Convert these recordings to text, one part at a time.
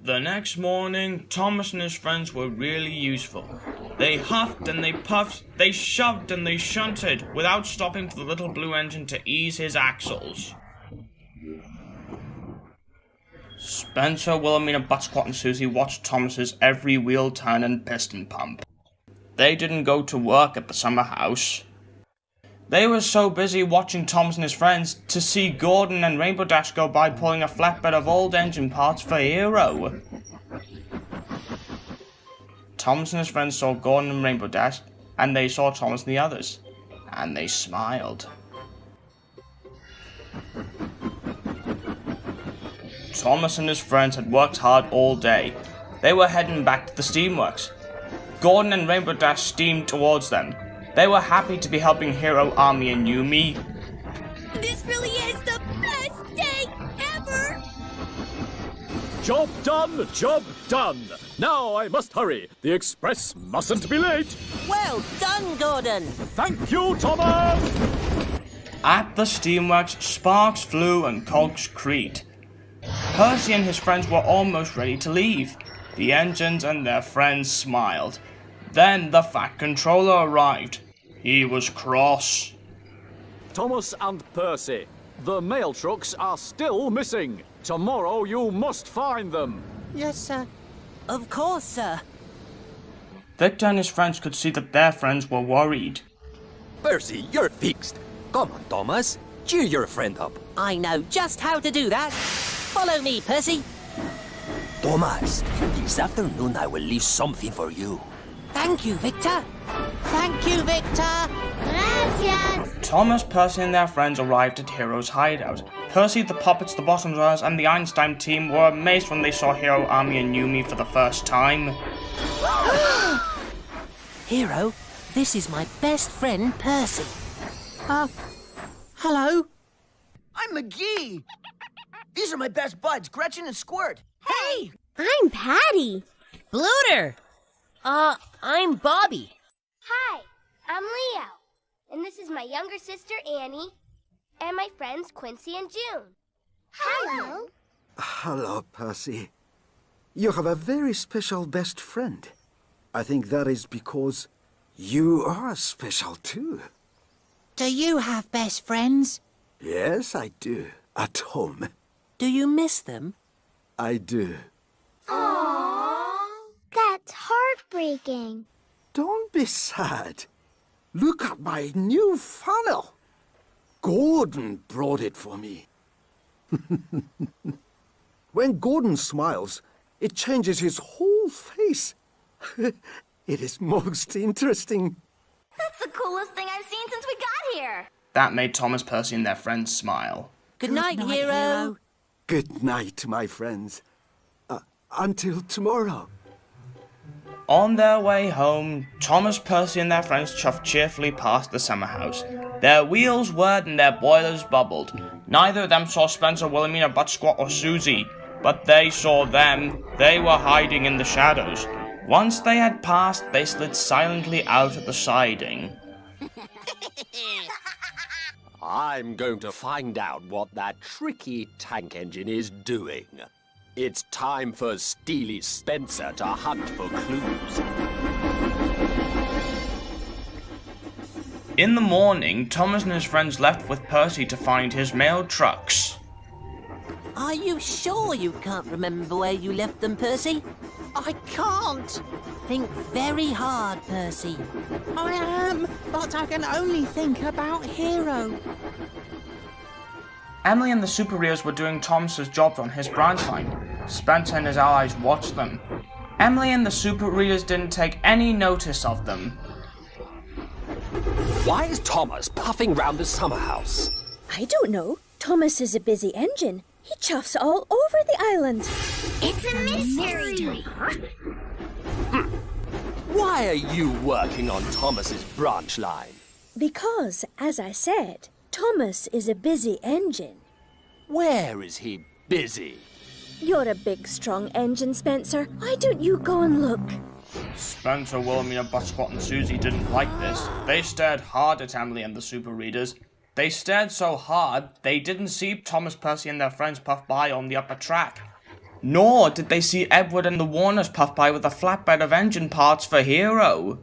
The next morning, Thomas and his friends were really useful. They huffed and they puffed, they shoved and they shunted, without stopping for the little blue engine to ease his axles. Spencer, Wilhelmina, Buttsquat and Susie watched Thomas's every wheel turn and piston pump. They didn't go to work at the summer house. They were so busy watching Thomas and his friends to see Gordon and Rainbow Dash go by pulling a flatbed of old engine parts for Hero. Thomas and his friends saw Gordon and Rainbow Dash, and they saw Thomas and the others, and they smiled. Thomas and his friends had worked hard all day. They were heading back to the steamworks. Gordon and Rainbow Dash steamed towards them. They were happy to be helping Hero, Army, and Yumi. This really is the best day ever! Job done, job done. Now I must hurry. The express mustn't be late. Well done, Gordon. Thank you, Thomas. At the steamworks, sparks flew and cogs creaked. Percy and his friends were almost ready to leave. The engines and their friends smiled. Then the Fat Controller arrived. He was cross. Thomas and Percy, the mail trucks are still missing. Tomorrow you must find them. Yes, sir. Of course, sir. Victor and his friends could see that their friends were worried. Percy, you're fixed. Come on, Thomas. Cheer your friend up. I know just how to do that. Follow me, Percy. Thomas, this afternoon I will leave something for you. Thank you, Victor. Thank you, Victor. Gracias. Thomas, Percy, and their friends arrived at Hero's hideout. Percy, the Puppets, the Bottom Dwellers, and the Einstein team were amazed when they saw Hero, Army, and Yumi for the first time. Hero, this is my best friend, Percy. Hello? I'm McGee. These are my best buds, Gretchen and Squirt. Hey! I'm Patty. Blooter! I'm Bobby. Hi, I'm Leo. And this is my younger sister, Annie, and my friends, Quincy and June. Hello. Hello, Percy. You have a very special best friend. I think that is because you are special, too. Do you have best friends? Yes, I do. At home. Do you miss them? I do. Aww. That's heartbreaking. Don't be sad. Look at my new funnel. Gordon brought it for me. When Gordon smiles, it changes his whole face. It is most interesting. That's the coolest thing I've seen since we got here. That made Thomas, Percy, and their friends smile. Good night, Hero. Good night, my friends. Until tomorrow. On their way home, Thomas, Percy, and their friends chuffed cheerfully past the summer house. Their wheels whirred and their boilers bubbled. Neither of them saw Spencer, Wilhelmina, Buttsquat, or Susie, but they saw them. They were hiding in the shadows. Once they had passed, they slid silently out of the siding. I'm going to find out what that tricky tank engine is doing. It's time for Steely Spencer to hunt for clues. In the morning, Thomas and his friends left with Percy to find his mail trucks. Are you sure you can't remember where you left them, Percy? I can't. Think very hard, Percy. I am, but I can only think about Hero. Emily and the Super Reels were doing Thomas's jobs on his branch line. Spencer and his allies watched them. Emily and the Super Readers didn't take any notice of them. Why is Thomas puffing round the summer house? I don't know. Thomas is a busy engine. He chuffs all over the island. It's a mystery. Why are you working on Thomas's branch line? Because, as I said, Thomas is a busy engine. Where is he busy? You're a big, strong engine, Spencer. Why don't you go and look? Spencer, Wilhelmina, Buttsquat, and Susie didn't like this. They stared hard at Emily and the Super Readers. They stared so hard, they didn't see Thomas, Percy, and their friends puff by on the upper track. Nor did they see Edward and the Warners puff by with a flatbed of engine parts for Hero.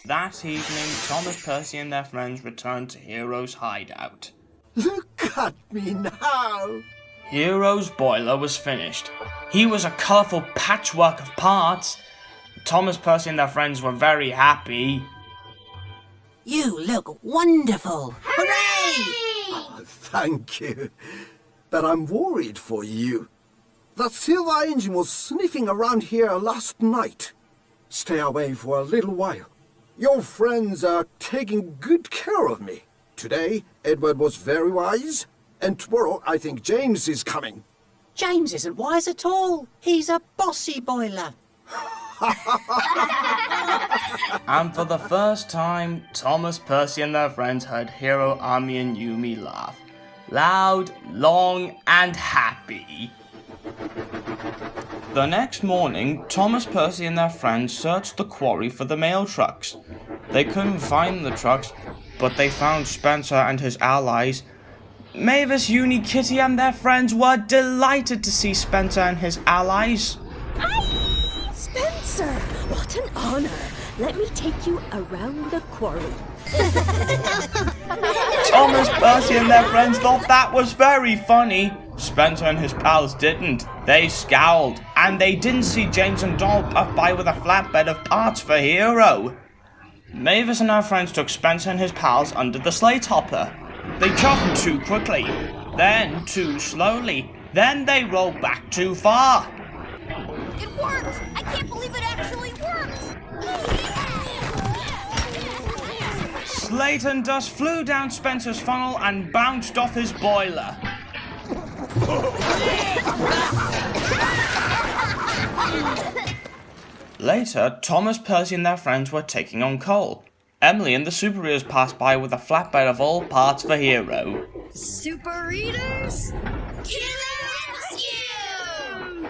That evening, Thomas, Percy and their friends returned to Hero's hideout. Look at me now! Hero's boiler was finished. He was a colourful patchwork of parts. Thomas, Percy and their friends were very happy. You look wonderful! Hooray! Oh, thank you. But I'm worried for you. That silver engine was sniffing around here last night. Stay away for a little while. Your friends are taking good care of me. Today, Edward was very wise, and tomorrow I think James is coming. James isn't wise at all. He's a bossy boiler. And for the first time, Thomas, Percy and their friends heard Hero, Army and Yumi laugh. Loud, long and happy. The next morning, Thomas, Percy and their friends searched the quarry for the mail trucks. They couldn't find the trucks, but they found Spencer and his allies. Mavis, Uni, Kitty and their friends were delighted to see Spencer and his allies. Spencer, what an honor. Let me take you around the quarry. Thomas, Percy and their friends thought that was very funny. Spencer and his pals didn't. They scowled, and they didn't see James and Donald puff by with a flatbed of parts for Hero. Mavis and her friends took Spencer and his pals under the sleigh topper. They jumped too quickly, then too slowly, then they rolled back too far. It worked! I can't believe it actually worked! Slate and dust flew down Spencer's funnel and bounced off his boiler. Later, Thomas, Percy and their friends were taking on coal. Emily and the Super Eaters passed by with a flatbed of all parts for Hero. Super Eaters, killers you!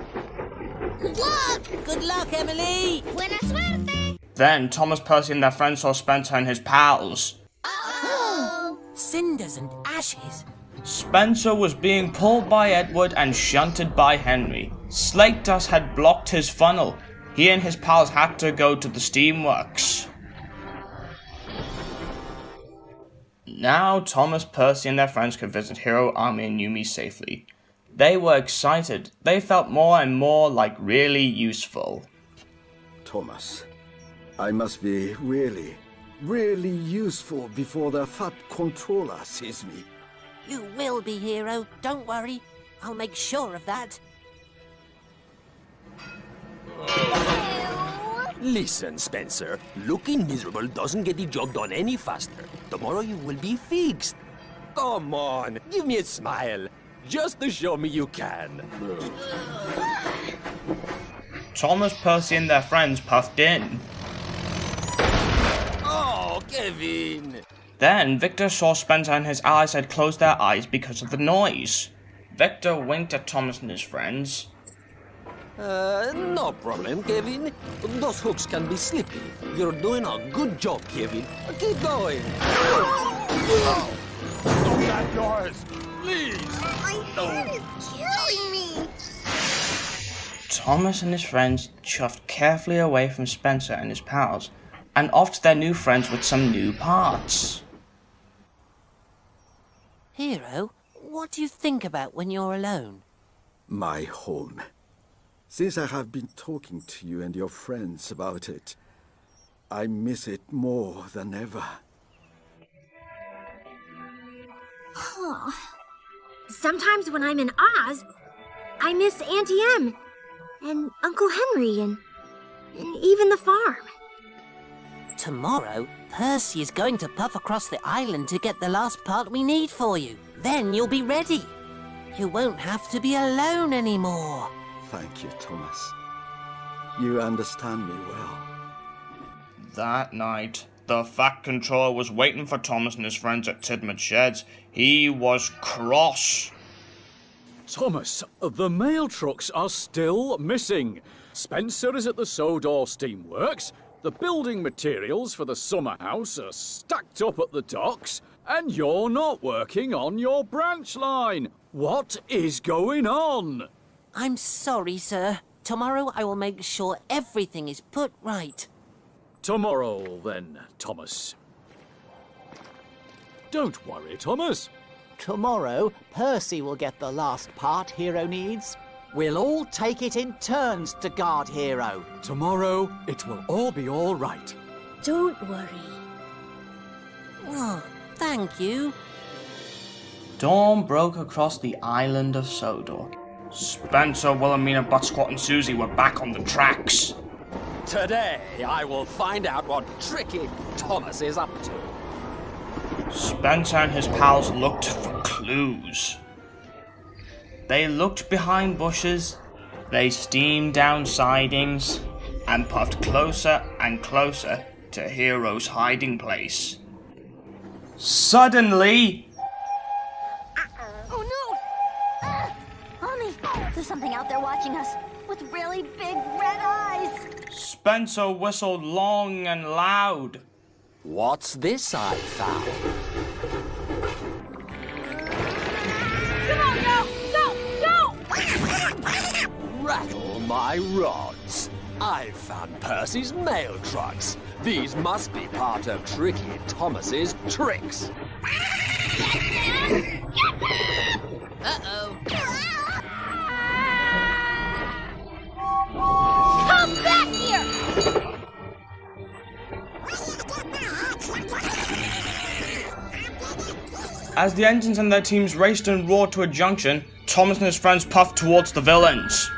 Good luck! Good luck, Emily! Buena suerte! Then Thomas, Percy and their friends saw Spencer and his pals. Uh-oh! Cinders and ashes. Spencer was being pulled by Edward and shunted by Henry. Slate dust had blocked his funnel. He and his pals had to go to the steamworks. Now Thomas, Percy and their friends could visit Hero, Army and Yumi safely. They were excited. They felt more and more like really useful. Thomas, I must be really useful before the fat controller sees me. You will be, Hero. Don't worry. I'll make sure of that. Listen, Spencer. Looking miserable doesn't get the job done any faster. Tomorrow you will be fixed. Come on, give me a smile. Just to show me you can. Thomas, Percy and their friends puffed in. Oh, Kevin! Then Victor saw Spencer and his allies had closed their eyes because of the noise. Victor winked at Thomas and his friends. No problem, Kevin. Those hooks can be slippy. You're doing a good job, Kevin. Keep going. Stop that noise, please. My head is killing me! Thomas and his friends chuffed carefully away from Spencer and his pals, and off to their new friends with some new parts. Hero, what do you think about when you're alone? My home. Since I have been talking to you and your friends about it, I miss it more than ever. Sometimes when I'm in Oz, I miss Auntie Em and Uncle Henry and even the farm. Tomorrow, Percy is going to puff across the island to get the last part we need for you. Then you'll be ready. You won't have to be alone anymore. Thank you, Thomas. You understand me well. That night, the Fat Controller was waiting for Thomas and his friends at Tidmouth Sheds. He was cross. Thomas, the mail trucks are still missing. Spencer is at the Sodor Steamworks. The building materials for the summer house are stacked up at the docks. And you're not working on your branch line. What is going on? I'm sorry, sir. Tomorrow I will make sure everything is put right. Tomorrow, then, Thomas. Don't worry, Thomas. Tomorrow, Percy will get the last part Hero needs. We'll all take it in turns to guard Hero. Tomorrow, it will all be all right. Don't worry. Oh, thank you. Dawn broke across the island of Sodor. Spencer, Wilhelmina, Buttsquat, and Susie were back on the tracks. Today, I will find out what tricky Thomas is up to. Spencer and his pals looked for clues. They looked behind bushes, they steamed down sidings, and puffed closer and closer to Hero's hiding place. Suddenly... Oh no! Mommy, there's something out there watching us with really big red eyes. Spencer whistled long and loud. What's this I found? Come on, go! Rattle my rods. I found Percy's mail trucks. These must be part of Tricky Thomas's tricks. Uh-oh. Come back here! As the engines and their teams raced and roared to a junction, Thomas and his friends puffed towards the villains.